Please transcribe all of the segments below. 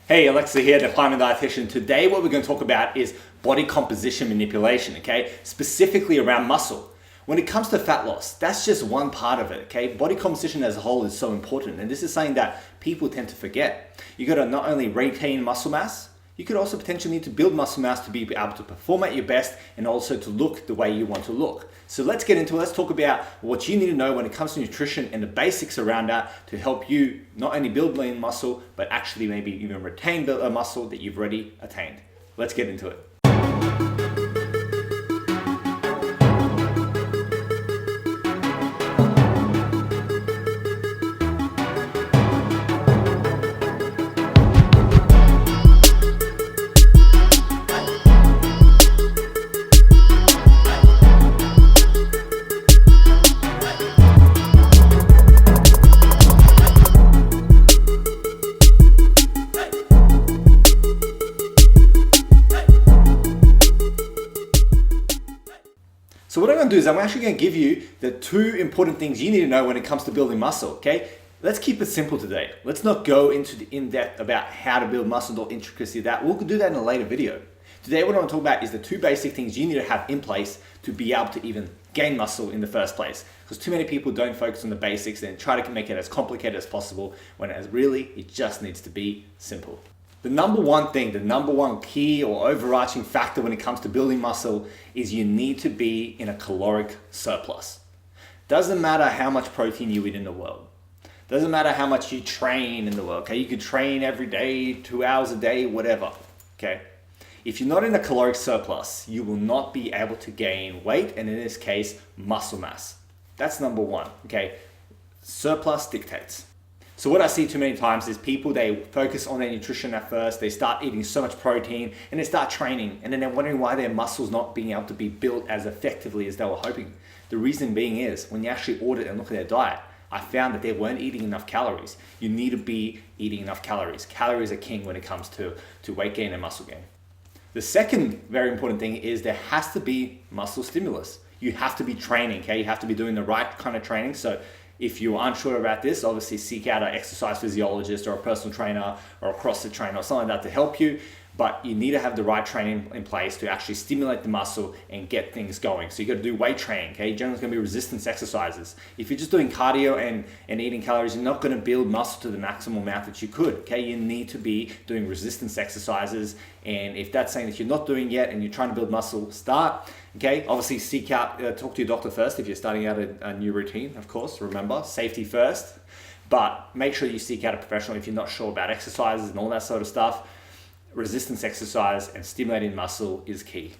Hey, Aleksa here, the Climate Dietitian. Today what we're going to talk about is body composition manipulation, okay? Specifically around muscle. When it comes to fat loss, that's just one part of it, okay? Body composition as a whole is so important, and this is something that people tend to forget. You got to not only retain muscle mass, you could also potentially need to build muscle mass to be able to perform at your best and also to look the way you want to look. So let's get into it. Let's talk about what you need to know when it comes to nutrition and the basics around that to help you not only build lean muscle, but actually maybe even retain a muscle that you've already attained. Let's get into it. So what I'm going to do is I'm actually going to give you the two important things you need to know when it comes to building muscle, okay? Let's keep it simple today. Let's not go into the in-depth about how to build muscle or intricacy of that. We'll do that in a later video. Today what I want to talk about is the two basic things you need to have in place to be able to even gain muscle in the first place. Because too many people don't focus on the basics and try to make it as complicated as possible when really it just needs to be simple. The number one thing, the number one key or overarching factor when it comes to building muscle is you need to be in a caloric surplus. Doesn't matter how much protein you eat in the world. Doesn't matter how much you train in the world, okay? You could train every day, 2 hours a day, whatever, okay? If you're not in a caloric surplus, you will not be able to gain weight, and in this case, muscle mass. That's number one, okay? Surplus dictates. So what I see too many times is people, they focus on their nutrition at first, they start eating so much protein and they start training, and then they're wondering why their muscles not being able to be built as effectively as they were hoping. The reason being is when you actually audit and look at their diet, I found that they weren't eating enough calories. You need to be eating enough calories. Calories are king when it comes to weight gain and muscle gain. The second very important thing is there has to be muscle stimulus. You have to be training, okay? You have to be doing the right kind of training. So if you're unsure about this, obviously seek out an exercise physiologist or a personal trainer or a CrossFit trainer or something like that to help you. But you need to have the right training in place to actually stimulate the muscle and get things going. So you got to do weight training, okay? Generally it's going to be resistance exercises. If you're just doing cardio and eating calories, you're not going to build muscle to the maximum amount that you could, okay? You need to be doing resistance exercises. And if that's something that you're not doing yet and you're trying to build muscle, start, okay? Obviously seek out, talk to your doctor first if you're starting out a new routine, of course. Remember, safety first. But make sure you seek out a professional if you're not sure about exercises and all that sort of stuff. Resistance exercise and stimulating muscle is key.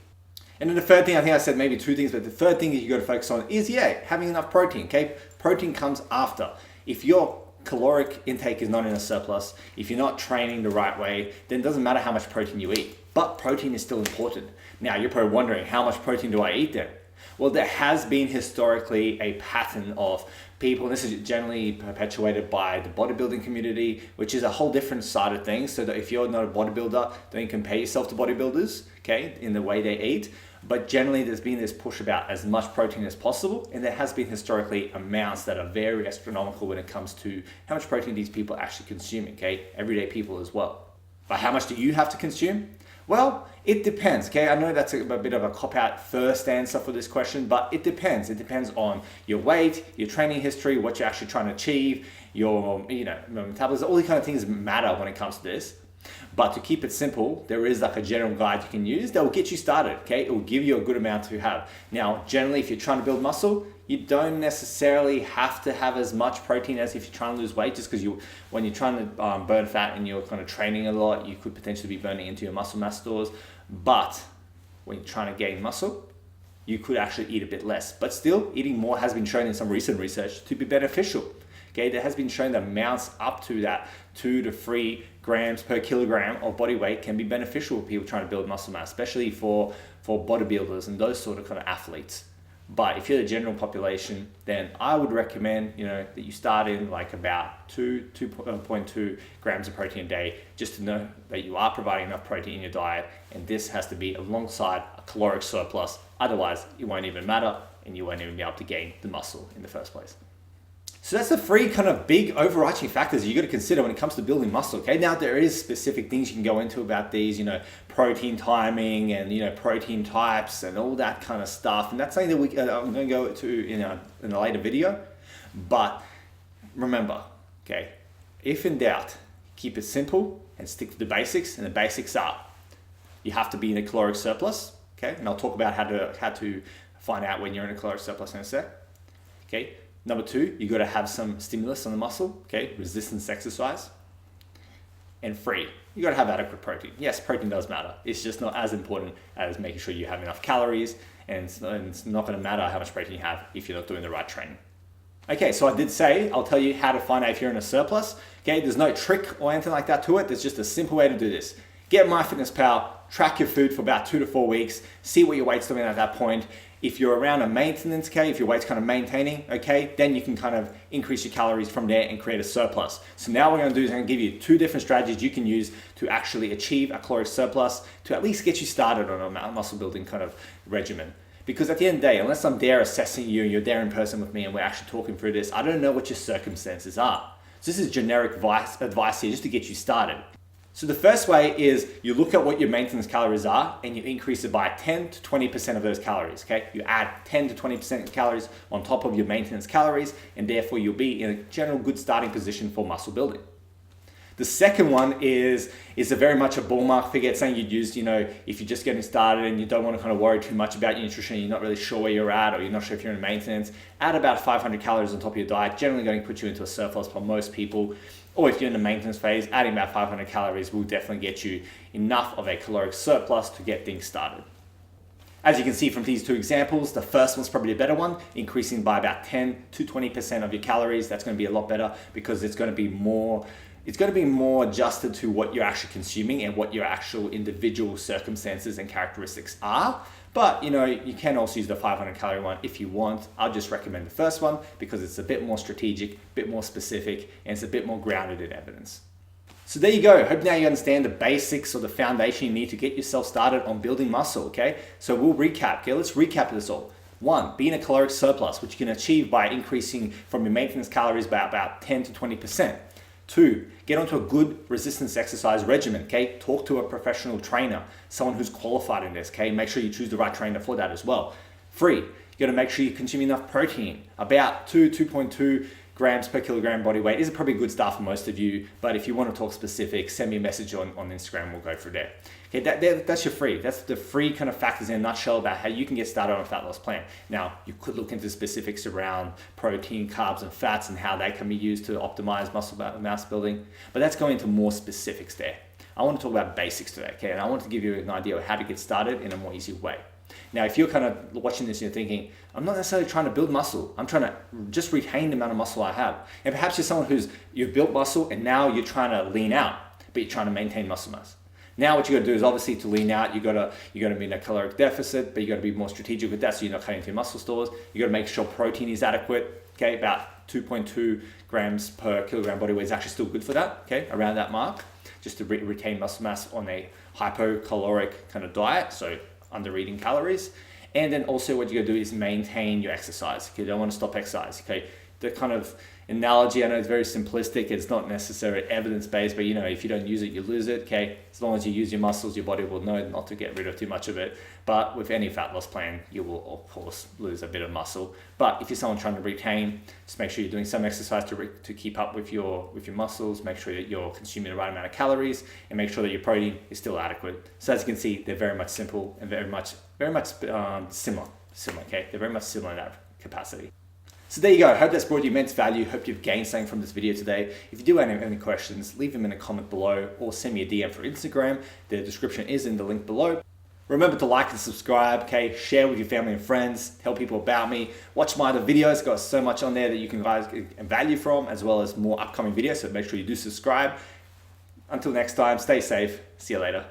And then the third thing, I think I said maybe two things, but the third thing that you got to focus on is, having enough protein, okay? Protein comes after. If your caloric intake is not in a surplus, if you're not training the right way, then it doesn't matter how much protein you eat, but protein is still important. Now you're probably wondering, how much protein do I eat then? Well, there has been historically a pattern of people, and this is generally perpetuated by the bodybuilding community, which is a whole different side of things. So that if you're not a bodybuilder, don't compare yourself to bodybuilders, okay, in the way they eat. But generally there's been this push about as much protein as possible, and there has been historically amounts that are very astronomical when it comes to how much protein these people are actually consuming, okay, everyday people as well. But how much do you have to consume? Well, it depends, okay? I know that's a bit of a cop-out first answer for this question, but it depends. It depends on your weight, your training history, what you're actually trying to achieve, your metabolism, all these kind of things matter when it comes to this. But to keep it simple, there is like a general guide you can use that will get you started, okay? It will give you a good amount to have. Now, generally, if you're trying to build muscle, you don't necessarily have to have as much protein as if you're trying to lose weight, just because when you're trying to burn fat and you're kind of training a lot, you could potentially be burning into your muscle mass stores. But when you're trying to gain muscle, you could actually eat a bit less. But still, eating more has been shown in some recent research to be beneficial. Okay, there has been shown that amounts up to that 2 to 3 grams per kilogram of body weight can be beneficial for people trying to build muscle mass, especially for bodybuilders and those sort of kind of athletes. But if you're the general population, then I would recommend, that you start in like about 2.2 grams of protein a day, just to know that you are providing enough protein in your diet. And this has to be alongside a caloric surplus. Otherwise, it won't even matter and you won't even be able to gain the muscle in the first place. So that's the three kind of big overarching factors you got to consider when it comes to building muscle. Okay, now there is specific things you can go into about these, protein timing and protein types and all that kind of stuff. And that's something that I'm going to go to in a later video. But remember, okay, if in doubt, keep it simple and stick to the basics. And the basics are, you have to be in a caloric surplus. Okay, and I'll talk about how to find out when you're in a caloric surplus in a sec. Okay. Number two, you got to have some stimulus on the muscle, okay, resistance exercise. And three, you got to have adequate protein. Yes, protein does matter. It's just not as important as making sure you have enough calories, and it's not going to matter how much protein you have if you're not doing the right training. Okay, so I did say I'll tell you how to find out if you're in a surplus. Okay, there's no trick or anything like that to it. There's just a simple way to do this. Get MyFitnessPal, track your food for about 2 to 4 weeks, see what your weight's doing at that point. If you're around a maintenance, okay, if your weight's kind of maintaining, okay, then you can kind of increase your calories from there and create a surplus. So now what we're going to do is I'm going to give you 2 different strategies you can use to actually achieve a caloric surplus to at least get you started on a muscle building kind of regimen. Because at the end of the day, unless I'm there assessing you, you're there in person with me and we're actually talking through this, I don't know what your circumstances are. So this is generic advice here just to get you started. So the first way is you look at what your maintenance calories are and you increase it by 10 to 20% of those calories, okay? You add 10 to 20% calories on top of your maintenance calories, and therefore you'll be in a general good starting position for muscle building. The second one is a very much a ballpark figure. It's something you'd use, if you're just getting started and you don't want to kind of worry too much about your nutrition, you're not really sure where you're at or you're not sure if you're in maintenance, add about 500 calories on top of your diet, generally going to put you into a surplus for most people. Or if you're in the maintenance phase, adding about 500 calories will definitely get you enough of a caloric surplus to get things started. As you can see from these 2 examples, the first one's probably a better one, increasing by about 10 to 20% of your calories. That's going to be a lot better because it's going to be more adjusted to what you're actually consuming and what your actual individual circumstances and characteristics are. But you can also use the 500 calorie one if you want. I'll just recommend the first one because it's a bit more strategic, a bit more specific, and it's a bit more grounded in evidence. So there you go. Hope now you understand the basics or the foundation you need to get yourself started on building muscle, okay? So we'll recap, okay? Let's recap this all. 1, be in a caloric surplus, which you can achieve by increasing from your maintenance calories by about 10 to 20%. 2, get onto a good resistance exercise regimen, okay? Talk to a professional trainer, someone who's qualified in this, okay? Make sure you choose the right trainer for that as well. 3, you gotta make sure you consume enough protein, about 2.2 grams per kilogram body weight is probably a good start for most of you, but if you want to talk specifics, send me a message on Instagram, we'll go through there. Okay, that's your free. That's the free kind of factors in a nutshell about how you can get started on a fat loss plan. Now, you could look into specifics around protein, carbs, and fats and how they can be used to optimize muscle mass building, but that's going into more specifics there. I want to talk about basics today, okay? And I want to give you an idea of how to get started in a more easy way. Now, if you're kind of watching this and you're thinking, I'm not necessarily trying to build muscle, I'm trying to just retain the amount of muscle I have. And perhaps you're someone you've built muscle and now you're trying to lean out, but you're trying to maintain muscle mass. Now what you got to do is obviously to lean out, you got to be in a caloric deficit, but you got to be more strategic with that so you're not cutting into your muscle stores. You got to make sure protein is adequate, okay? About 2.2 grams per kilogram body weight is actually still good for that, okay? Around that mark, just to retain muscle mass on a hypocaloric kind of diet, so under eating calories. And then also what you gotta do is maintain your exercise. Okay, you don't want to stop exercise. Okay, the kind of analogy, I know it's very simplistic, it's not necessarily evidence-based, but if you don't use it, you lose it. Okay, as long as you use your muscles, your body will know not to get rid of too much of it. But with any fat loss plan, you will of course lose a bit of muscle. But if you're someone trying to retain, just make sure you're doing some exercise to keep up with your muscles, make sure that you're consuming the right amount of calories, and make sure that your protein is still adequate. So as you can see, they're very much simple and very much similar. Okay, they're very much similar in that capacity. So there you go. I hope that's brought you immense value. Hope you've gained something from this video today. If you do have any questions, leave them in a comment below or send me a DM for Instagram. The description is in the link below. Remember to like and subscribe, okay? Share with your family and friends. Tell people about me. Watch my other videos. Got so much on there that you can guys get value from, as well as more upcoming videos. So make sure you do subscribe. Until next time, stay safe. See you later.